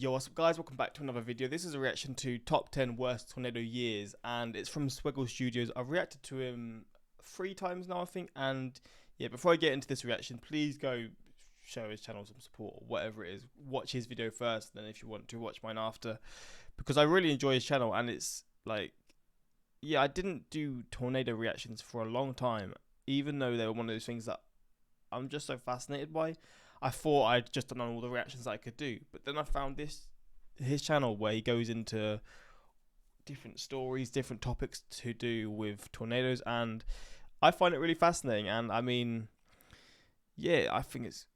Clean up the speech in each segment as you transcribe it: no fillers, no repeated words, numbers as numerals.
Yo, what's up guys, welcome back to another video. This is a reaction to top 10 worst tornado years, and it's from Swiggle Studios. I've reacted to him 3 times now, I think, and yeah, before I get into this reaction, please go show his channel some support or whatever it is. Watch his video first, then if you want to, watch mine after, because I really enjoy his channel, and it's like, yeah, I didn't do tornado reactions for a long time, even though they were one of those things that I'm just so fascinated by. I thought I'd just done all the reactions that I could do, but then I found his channel where he goes into different stories, different topics to do with tornadoes, and I find it really fascinating. And I mean, yeah,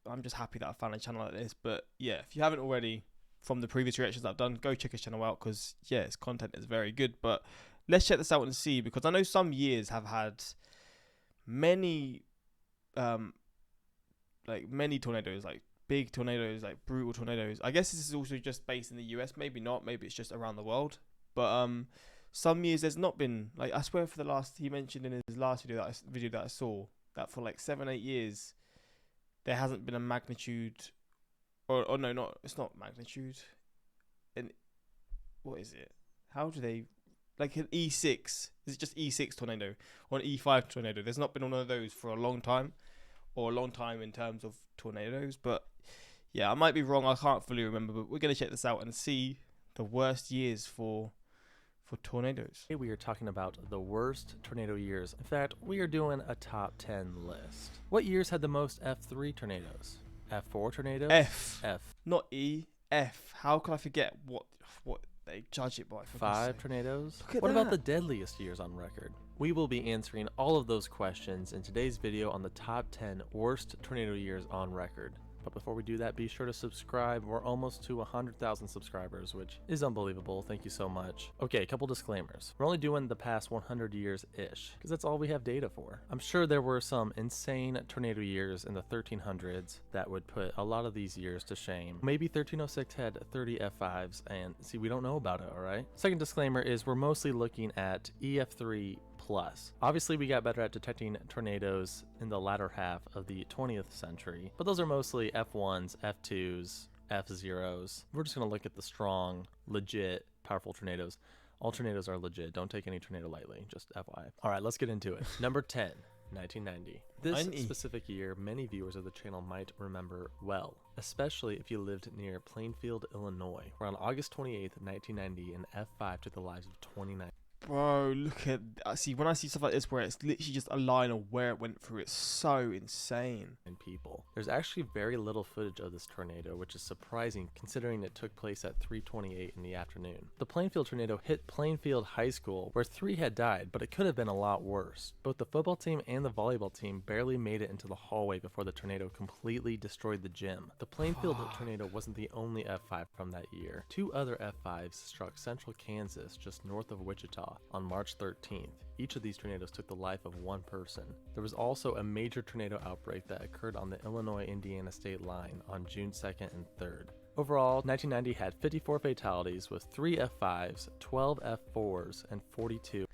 I'm just happy that I found a channel like this. But yeah, if you haven't already from the previous reactions I've done, go check his channel out, because yeah, his content is very good. But let's check this out and see, because I know some years have had many many tornadoes, like big tornadoes, like brutal tornadoes. I guess this is also just based in the US, maybe not, maybe it's just around the world. But some years there's not been, like, I swear for the last, he mentioned in his last video that I saw, that for like 7-8 years there hasn't been a magnitude, or no, not, it's not magnitude, and what is it, how do they, like an E6, is it just E6 tornado or an E5 tornado? There's not been one of those for a long time, or a long time in terms of tornadoes. But yeah, I might be wrong, I can't fully remember, but we're going to check this out and see the worst years for tornadoes. Today we are talking about the worst tornado years. In fact, we are doing a top 10 list. What years had the most F3 tornadoes? F4 tornadoes? F, not E, F. How can I forget what they judge it by? 5 tornadoes? Look at what about that. the deadliest years on record? We will be answering all of those questions in today's video on the top 10 worst tornado years on record. But before we do that, be sure to subscribe. We're almost to 100,000 subscribers, which is unbelievable. Thank you so much. Okay, a couple disclaimers. We're only doing the past 100 years-ish, because that's all we have data for. I'm sure there were some insane tornado years in the 1300s that would put a lot of these years to shame. Maybe 1306 had 30 F5s, and see, we don't know about it, alright? Second disclaimer is we're mostly looking at EF3 plus. Obviously, we got better at detecting tornadoes in the latter half of the 20th century, but those are mostly F1s, F2s, F0s. We're just going to look at the strong, legit, powerful tornadoes. All tornadoes are legit. Don't take any tornado lightly, just FYI. All right, let's get into it. Number 10, 1990. This specific year, many viewers of the channel might remember well, especially if you lived near Plainfield, Illinois, where on August 28th, 1990, an F5 took the lives of 29. Bro, look at, see, when I see stuff like this where it's literally just a line of where it went through, it's so insane. And people. There's actually very little footage of this tornado, which is surprising considering it took place at 3:28 in the afternoon. The Plainfield tornado hit Plainfield High School, where 3 had died, but it could have been a lot worse. Both the football team and the volleyball team barely made it into the hallway before the tornado completely destroyed the gym. The Plainfield tornado wasn't the only F5 from that year. 2 other F5s struck central Kansas, just north of Wichita, on March 13th. Each of these tornadoes took the life of 1 person. There was also a major tornado outbreak that occurred on the Illinois-Indiana state line on June 2nd and 3rd. Overall, 1990 had 54 fatalities with 3 F5s, 12 F4s, and 42.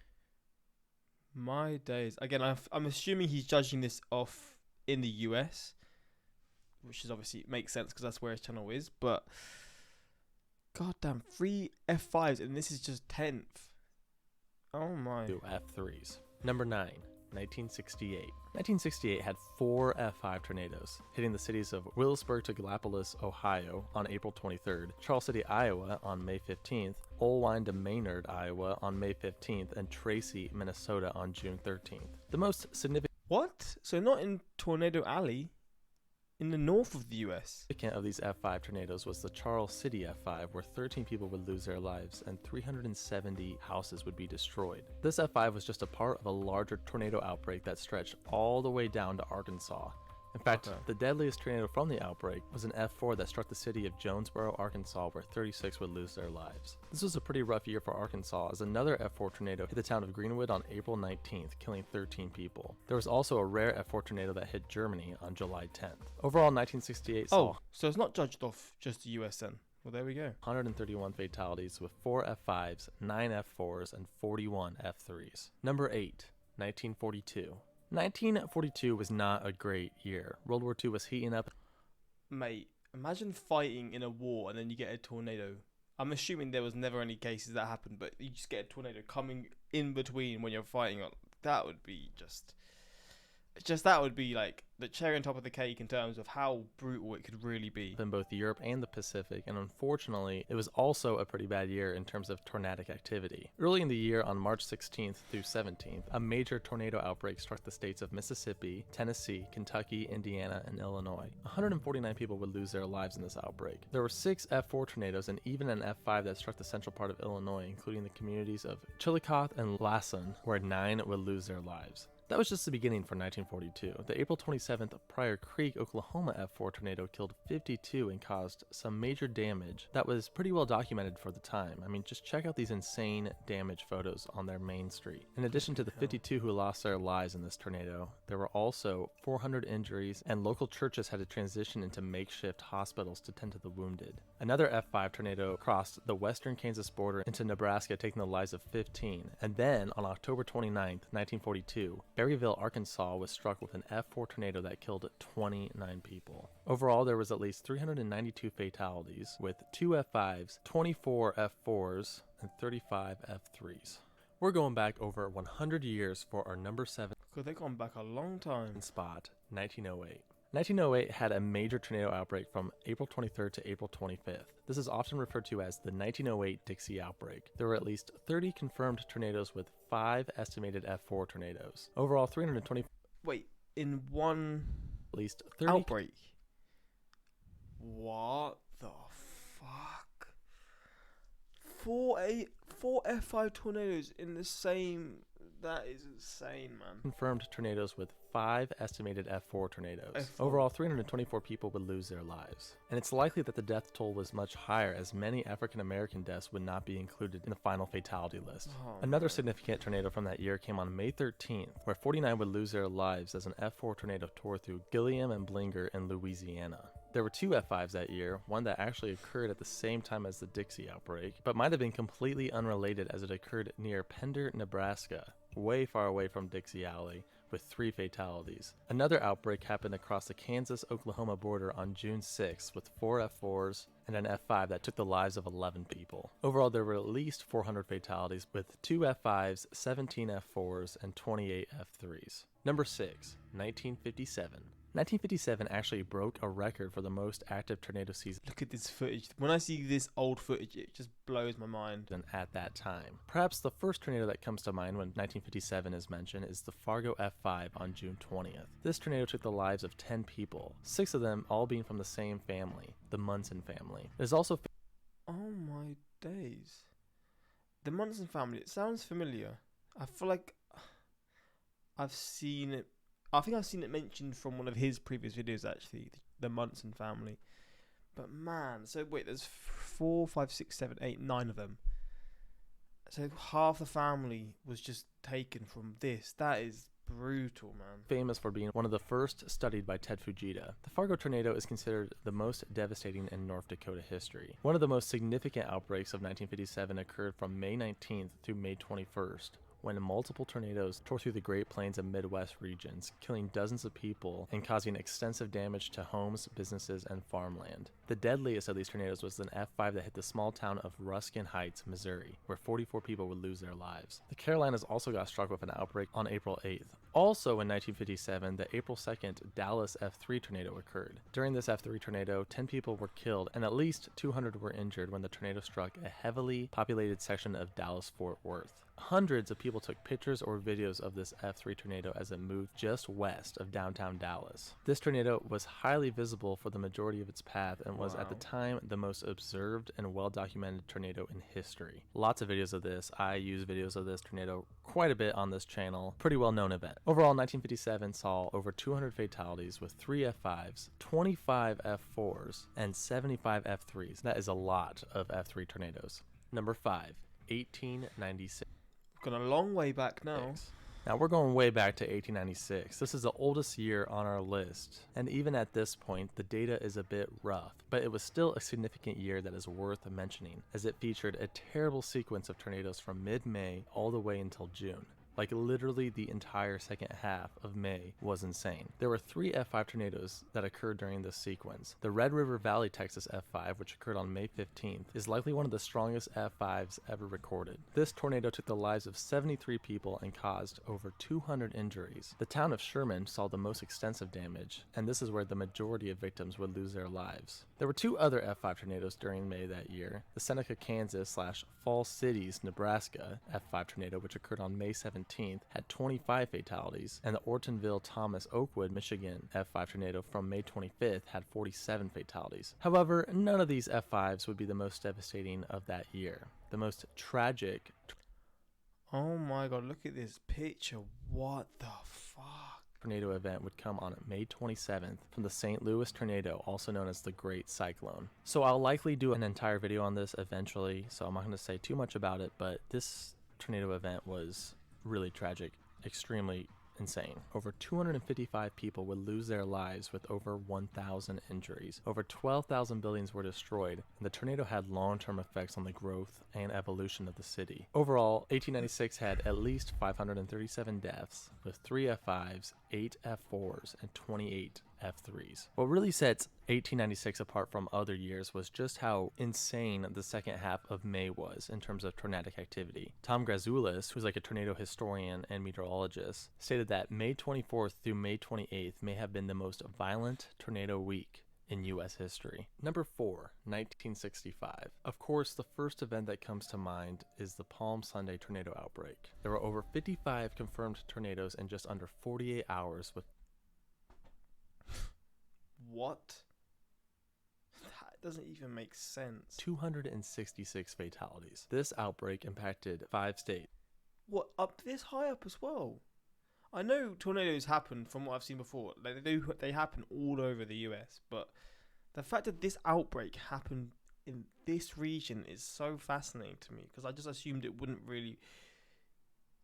My days. Again, I'm assuming he's judging this off in the US, which is obviously makes sense because that's where his channel is, but goddamn, 3 F5s and this is just 10th. Oh my. 2 F3s. Number 9, 1968. 1968 had 4 F5 tornadoes, hitting the cities of Willisburg to Gallipolis, Ohio on April 23rd, Charles City, Iowa on May 15th, Olwine to Maynard, Iowa on May 15th, and Tracy, Minnesota on June 13th. The most significant What? So not in Tornado Alley, in the north of the US. of these F5 tornadoes was the Charles City F5, where 13 people would lose their lives and 370 houses would be destroyed. This F5 was just a part of a larger tornado outbreak that stretched all the way down to Arkansas. In fact, the deadliest tornado from the outbreak was an F4 that struck the city of Jonesboro, Arkansas, where 36 would lose their lives. This was a pretty rough year for Arkansas, as another F4 tornado hit the town of Greenwood on April 19th, killing 13 people. There was also a rare F4 tornado that hit Germany on July 10th. Overall, 1968 saw so it's not judged off just the US then. Well, there we go. 131 fatalities with 4 F5s, 9 F4s, and 41 F3s. Number 8, 1942. 1942 was not a great year. World War II was heating up. Mate, Imagine fighting in a war and then you get a tornado. I'm assuming there was never any cases that happened, but you just get a tornado coming in between when you're fighting. That would be just that would be like the cherry on top of the cake in terms of how brutal it could really be. In both Europe and the Pacific, and unfortunately, it was also a pretty bad year in terms of tornadic activity. Early in the year, on March 16th through 17th, a major tornado outbreak struck the states of Mississippi, Tennessee, Kentucky, Indiana, and Illinois. 149 people would lose their lives in this outbreak. There were 6 F4 tornadoes and even an F5 that struck the central part of Illinois, including the communities of Chillicothe and Lassen, where 9 would lose their lives. That was just the beginning for 1942. The April 27th Pryor Creek, Oklahoma F4 tornado killed 52 and caused some major damage that was pretty well documented for the time. I mean, just check out these insane damage photos on their main street. In addition to the 52 who lost their lives in this tornado, there were also 400 injuries, and local churches had to transition into makeshift hospitals to tend to the wounded. Another F5 tornado crossed the western Kansas border into Nebraska, taking the lives of 15. And then, on October 29th, 1942, Berryville, Arkansas was struck with an F4 tornado that killed 29 people. Overall, there was at least 392 fatalities, with 2 F5s, 24 F4s, and 35 F3s. We're going back over 100 years for our number 7 Because they've gone back a long time. spot, 1908. 1908 had a major tornado outbreak from April 23rd to April 25th. This is often referred to as the 1908 Dixie outbreak. There were at least 30 confirmed tornadoes with 5 estimated F4 tornadoes. Overall, 320. Wait, in one At least 30 outbreak? What the fuck? Four F5 tornadoes in the same. That is insane, man. confirmed tornadoes with 5 estimated F4 tornadoes. F4. Overall, 324 people would lose their lives. And it's likely that the death toll was much higher, as many African American deaths would not be included in the final fatality list. Oh, Another man. significant tornado from that year came on May 13th, where 49 would lose their lives as an F4 tornado tore through Gilliam and Blinger in Louisiana. There were 2 F5s that year, one that actually occurred at the same time as the Dixie outbreak, but might have been completely unrelated as it occurred near Pender, Nebraska, way far away from Dixie Alley, with 3 fatalities. Another outbreak happened across the Kansas-Oklahoma border on June 6th with 4 F4s and an F5 that took the lives of 11 people. Overall, there were at least 400 fatalities, with 2 F5s, 17 F4s, and 28 F3s. Number 6, 1957. 1957 actually broke a record for the most active tornado season Look at this footage. When I see this old footage, it just blows my mind. at that time. Perhaps the first tornado that comes to mind when 1957 is mentioned is the Fargo F5 on June 20th. This tornado took the lives of 10 people, 6 of them all being from the same family, the Munson family. It is also Oh my days. The Munson family, it sounds familiar. I feel like I've seen it. I think I've seen it mentioned from one of his previous videos, actually, the Munson family. But man, so wait, there's 4, 5, 6, 7, 8, 9 of them. So half the family was just taken from this. That is brutal, man. famous for being one of the first studied by Ted Fujita. The Fargo tornado is considered the most devastating in North Dakota history. One of the most significant outbreaks of 1957 occurred from May 19th through May 21st, when multiple tornadoes tore through the Great Plains and Midwest regions, killing dozens of people and causing extensive damage to homes, businesses, and farmland. The deadliest of these tornadoes was an F5 that hit the small town of Ruskin Heights, Missouri, where 44 people would lose their lives. The Carolinas also got struck with an outbreak on April 8th. Also in 1957, the April 2nd Dallas F3 tornado occurred. During this F3 tornado, 10 people were killed and at least 200 were injured when the tornado struck a heavily populated section of Dallas-Fort Worth. Hundreds of people took pictures or videos of this F3 tornado as it moved just west of downtown Dallas. This tornado was highly visible for the majority of its path and was at the time the most observed and well-documented tornado in history. Lots of videos of this. I use videos of this tornado quite a bit on this channel. Pretty well known event. Overall, 1957 saw over 200 fatalities with 3 F5s, 25 F4s, and 75 F3s. That is a lot of F3 tornadoes. Number 5, 1896. Gone a long way back now. Now we're going way back to 1896. This is the oldest year on our list, and even at this point, the data is a bit rough, but it was still a significant year that is worth mentioning, as it featured a terrible sequence of tornadoes from mid-May all the way until June. Like literally the entire second half of May was insane. There were 3 F5 tornadoes that occurred during this sequence. The Red River Valley, Texas F5, which occurred on May 15th, is likely one of the strongest F5s ever recorded. This tornado took the lives of 73 people and caused over 200 injuries. The town of Sherman saw the most extensive damage, and this is where the majority of victims would lose their lives. There were 2 other F5 tornadoes during May that year. The Seneca, Kansas / Falls Cities, Nebraska F5 tornado, which occurred on May 17th, had 25 fatalities, and the Ortonville, Thomas, Oakwood, Michigan F5 tornado from May 25th had 47 fatalities. However, none of these F5s would be the most devastating of that year. The most tragic... Oh my god, look at this picture. What the fuck? Tornado event would come on May 27th from the St. Louis tornado, also known as the Great Cyclone. So I'll likely do an entire video on this eventually, so I'm not going to say too much about it, but this tornado event was really tragic, extremely insane. Over 255 people would lose their lives with over 1,000 injuries. Over 12,000 buildings were destroyed, and the tornado had long-term effects on the growth and evolution of the city. Overall, 1896 had at least 537 deaths, with 3 F5s, 8 F4s, and 28 F3s. What really sets 1896 apart from other years was just how insane the second half of May was in terms of tornadic activity. Tom Grazoulis, who's like a tornado historian and meteorologist, stated that May 24th through May 28th may have been the most violent tornado week in U.S. history. Number 4, 1965. Of course, the first event that comes to mind is the Palm Sunday tornado outbreak. There were over 55 confirmed tornadoes in just under 48 hours with... What? That doesn't even make sense. 266 fatalities. This outbreak impacted 5 states. What, up this high up as well? I know tornadoes happen from what I've seen before. Like they happen all over the US, but the fact that this outbreak happened in this region is so fascinating to me, because I just assumed it wouldn't really...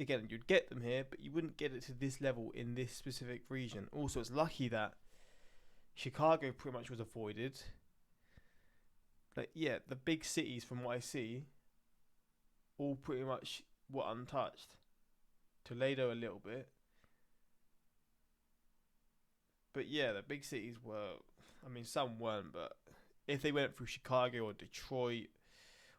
Again, you'd get them here, but you wouldn't get it to this level in this specific region. Also, it's lucky that Chicago pretty much was avoided. Like, yeah, the big cities, from what I see, all pretty much were untouched. Toledo a little bit. But yeah, the big cities were, I mean, some weren't, but if they went through Chicago or Detroit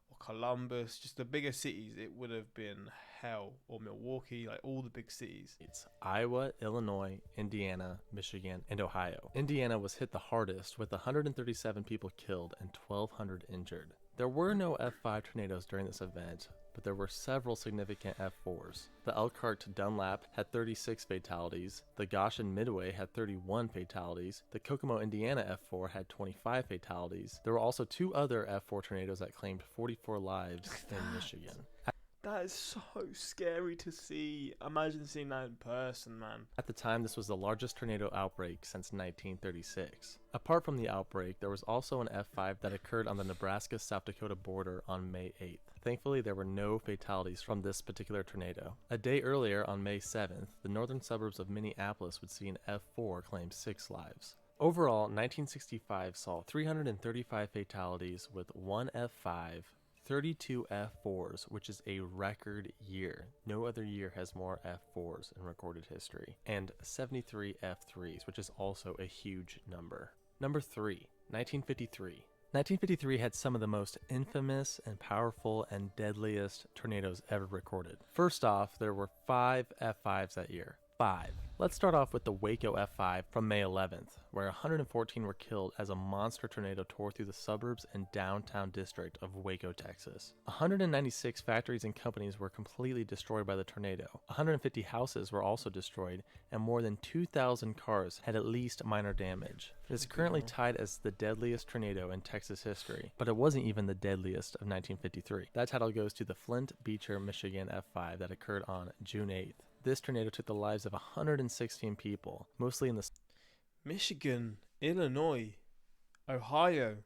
or Columbus, just the bigger cities, it would have been hell. Or Milwaukee, like all the big cities. It's Iowa, Illinois, Indiana, Michigan, and Ohio. Indiana was hit the hardest, with 137 people killed and 1,200 injured. There were no F5 tornadoes during this event, but there were several significant F4s. The Elkhart to Dunlap had 36 fatalities, the Goshen Midway had 31 fatalities, the Kokomo, Indiana F4 had 25 fatalities. There were also 2 other F4 tornadoes that claimed 44 lives in Michigan. That is so scary to see. Imagine seeing that in person, man. At the time, this was the largest tornado outbreak since 1936. Apart from the outbreak, there was also an F5 that occurred on the Nebraska-South Dakota border on May 8th. Thankfully, there were no fatalities from this particular tornado. A day earlier, on May 7th, the northern suburbs of Minneapolis would see an F4 claim 6 lives. Overall, 1965 saw 335 fatalities with 1 F5, 32 F4s, which is a record year. No other year has more F4s in recorded history. And 73 F3s, which is also a huge number. Number 3, 1953. 1953 had some of the most infamous and powerful and deadliest tornadoes ever recorded. First off, there were 5 F5s that year. 5. Let's start off with the Waco F5 from May 11th, where 114 were killed as a monster tornado tore through the suburbs and downtown district of Waco, Texas. 196 factories and companies were completely destroyed by the tornado. 150 houses were also destroyed, and more than 2,000 cars had at least minor damage. It is currently tied as the deadliest tornado in Texas history, but it wasn't even the deadliest of 1953. That title goes to the Flint Beecher, Michigan F5 that occurred on June 8th. This tornado took the lives of 116 people, mostly in the Michigan, Illinois, Ohio,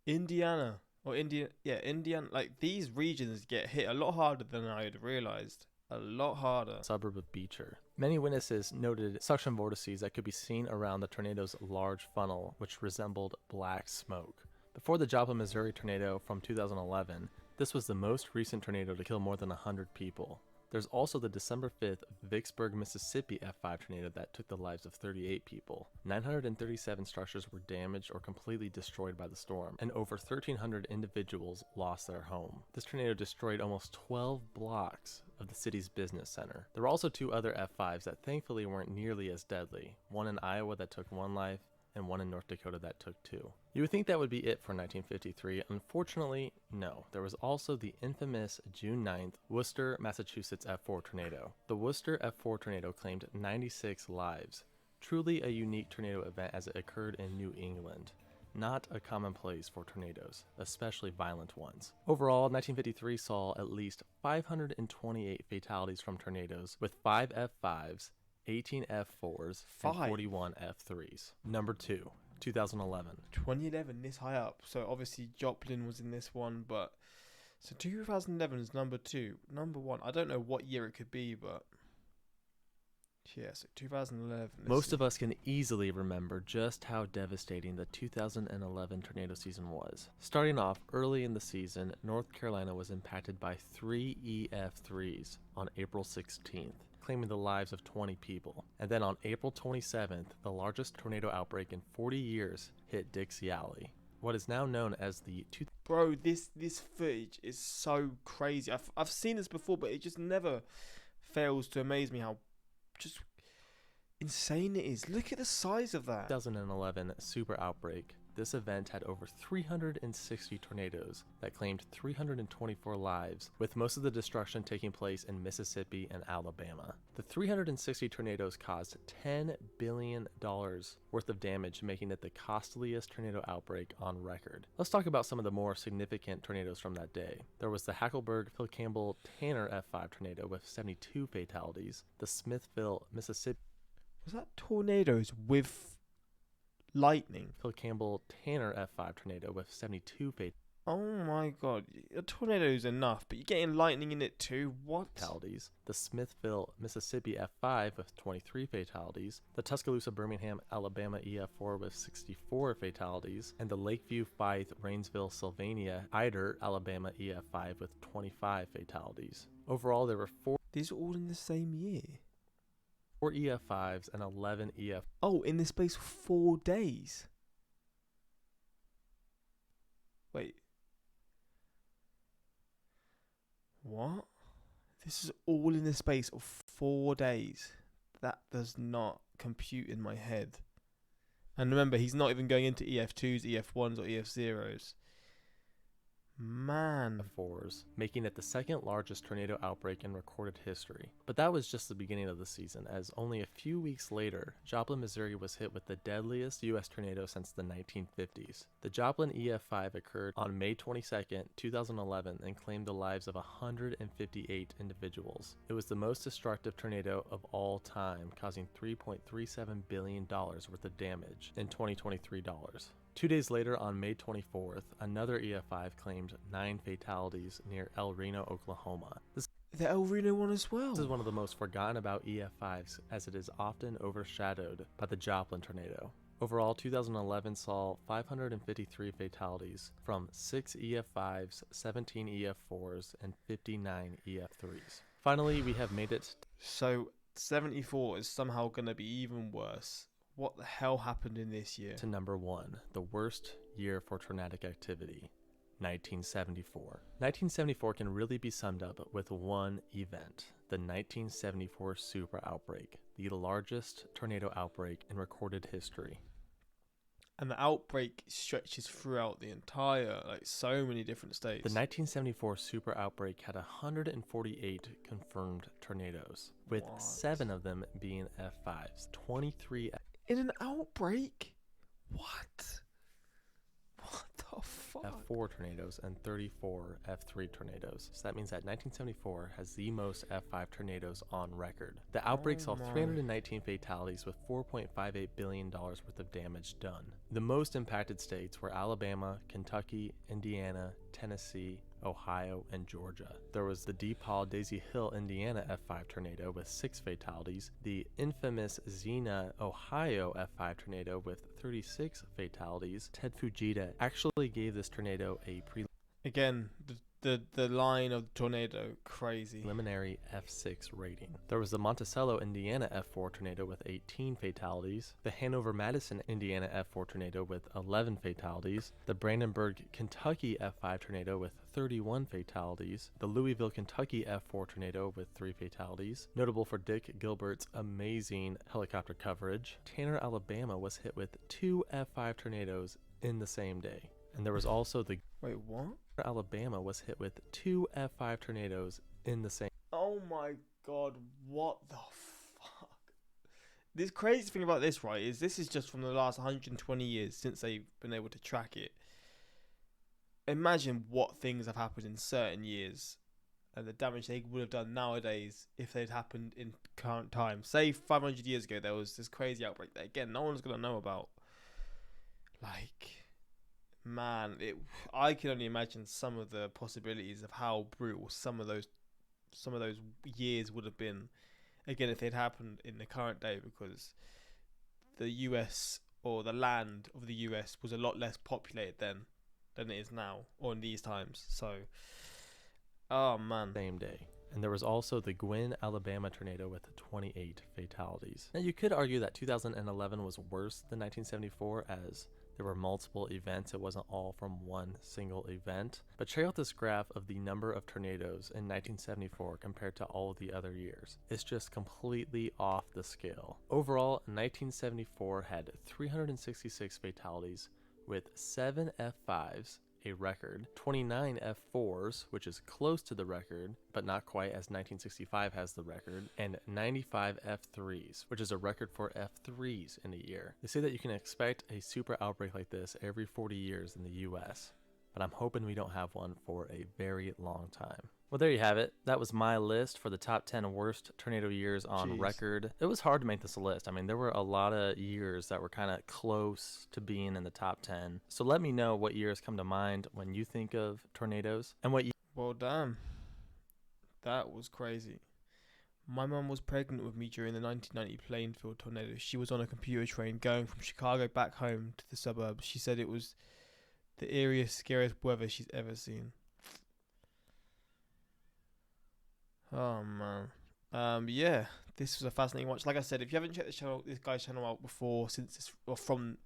Indiana, Indiana. Like, these regions get hit a lot harder than I had realized. A lot harder. Suburb of Beecher. Many witnesses noted suction vortices that could be seen around the tornado's large funnel, which resembled black smoke. Before the Joplin, Missouri tornado from 2011, this was the most recent tornado to kill more than 100 people. There's also the December 5th Vicksburg, Mississippi F5 tornado that took the lives of 38 people. 937 structures were damaged or completely destroyed by the storm, and over 1,300 individuals lost their home. This tornado destroyed almost 12 blocks of the city's business center. There were also 2 other F5s that thankfully weren't nearly as deadly, one in Iowa that took 1 life, and one in North Dakota that took 2. You would think that would be it for 1953. Unfortunately, no. There was also the infamous June 9th Worcester, Massachusetts F4 tornado. The Worcester F4 tornado claimed 96 lives. Truly a unique tornado event as it occurred in New England. Not a commonplace for tornadoes, especially violent ones. Overall, 1953 saw at least 528 fatalities from tornadoes, with 5 F5s, 18 F4s, and 41 F3s. Number 2, 2011. 2011, this high up. So obviously Joplin was in this one, but so 2011 is number 2. Number 1, I don't know what year it could be, but yeah, so 2011. Most of us can easily remember just how devastating the 2011 tornado season was. Starting off early in the season, North Carolina was impacted by 3 EF3s on April 16th. Claiming the lives of 20 people. And then on April 27th, the largest tornado outbreak in 40 years hit Dixie Alley. What is now known as the Bro, this footage is so crazy. I've seen this before, but it just never fails to amaze me how just insane it is. Look at the size of that. 2011 super outbreak. This event had over 360 tornadoes that claimed 324 lives, with most of the destruction taking place in Mississippi and Alabama. The 360 tornadoes caused $10 billion worth of damage, making it the costliest tornado outbreak on record. Let's talk about some of the more significant tornadoes from that day. There was the Hackleburg Phil Campbell Tanner F5 tornado with 72 fatalities, the Smithville, Mississippi. Was that tornadoes with lightning? Phil Campbell Tanner F5 tornado with 72 fatalities. Oh my god, a tornado is enough, but you're getting lightning in it too. What? Fatalities. The Smithville, Mississippi F5 with 23 fatalities. The Tuscaloosa, Birmingham, Alabama EF4 with 64 fatalities. And the Lakeview, Fife, Rainsville, Sylvania, Ider, Alabama EF5 with 25 fatalities. Overall, there were 4. These are all in the same year. 4 EF5s and 11 EF. Oh, in the space of 4 days. Wait. What? This is all in the space of 4 days. That does not compute in my head. And remember, he's not even going into EF2s, EF1s, or EF0s. Man. F4s, making it the second largest tornado outbreak in recorded history. But that was just the beginning of the season, as only a few weeks later, Joplin, Missouri was hit with the deadliest U.S. tornado since the 1950s. The Joplin EF5 occurred on May 22, 2011, and claimed the lives of 158 individuals. It was the most destructive tornado of all time, causing $3.37 billion worth of damage in 2023 dollars. 2 days later, on May 24th, another EF5 claimed 9 fatalities near El Reno, Oklahoma. The El Reno one as well. This is one of the most forgotten about EF5s, as it is often overshadowed by the Joplin tornado. Overall, 2011 saw 553 fatalities from 6 EF5s, 17 EF4s, and 59 EF3s. Finally, we have made it. So 74 is somehow going to be even worse. What the hell happened in this year? To number 1, the worst year for tornadic activity, 1974. 1974 can really be summed up with one event, the 1974 super outbreak, the largest tornado outbreak in recorded history. And the outbreak stretches throughout the entire, so many different states. The 1974 super outbreak had 148 confirmed tornadoes, with 7 of them being F5s, 23 in an outbreak? What? What the fuck? F4 tornadoes and 34 F3 tornadoes. So that means that 1974 has the most F5 tornadoes on record. The outbreak saw 319 fatalities with $4.58 billion worth of damage done. The most impacted states were Alabama, Kentucky, Indiana, Tennessee, Ohio, and Georgia. There was the DePaul Daisy Hill, Indiana F5 tornado with 6 fatalities, the infamous Xena, Ohio F5 tornado with 36 fatalities. Ted Fujita actually gave this tornado a Again, the line of the tornado, crazy. Preliminary F6 rating. There was the Monticello, Indiana F4 tornado with 18 fatalities, the Hanover-Madison, Indiana F4 tornado with 11 fatalities, the Brandenburg, Kentucky F5 tornado with 31 fatalities, the Louisville, Kentucky F4 tornado with 3 fatalities, notable for Dick Gilbert's amazing helicopter coverage. Tanner, Alabama was hit with 2 F5 tornadoes in the same day. And there was also the Wait, what? Alabama was hit with 2 F5 tornadoes in the same. Oh my god, what the fuck? This crazy thing about this, right, is this is just from the last 120 years since they've been able to track it. Imagine what things have happened in certain years and the damage they would have done nowadays if they'd happened in current time. Say 500 years ago there was this crazy outbreak that, again, no one's going to know about. Like, man, I can only imagine some of the possibilities of how brutal some of those years would have been, again, if they'd happened in the current day, because the US, or the land of the US, was a lot less populated then than it is now, or in these times. So, oh man. Same day. And there was also the Gwynn, Alabama tornado with 28 fatalities. Now you could argue that 2011 was worse than 1974, as there were multiple events. It wasn't all from one single event. But check out this graph of the number of tornadoes in 1974 compared to all of the other years. It's just completely off the scale. Overall, 1974 had 366 fatalities with 7 F5s, a record, 29 F4s, which is close to the record, but not quite, as 1965 has the record, and 95 F3s, which is a record for F3s in a year. They say that you can expect a super outbreak like this every 40 years in the US, but I'm hoping we don't have one for a very long time. Well, there you have it. That was my list for the top 10 worst tornado years on record. It was hard to make this list. I mean, there were a lot of years that were kind of close to being in the top 10. So let me know what years come to mind when you think of tornadoes, and what you... Well, damn. That was crazy. My mum was pregnant with me during the 1990 Plainfield tornado. She was on a computer train going from Chicago back home to the suburbs. She said it was the eeriest, scariest weather she's ever seen. Oh man. Yeah, this was a fascinating watch. Like I said, if you haven't checked this guy's channel out before, from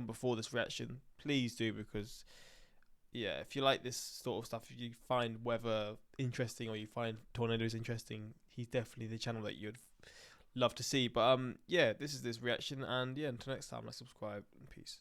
before this reaction, please do, because yeah, if you like this sort of stuff, if you find weather interesting or you find tornadoes interesting, he's definitely the channel that you'd love to see. But yeah, this is this reaction, and yeah, until next time, like, subscribe, and peace.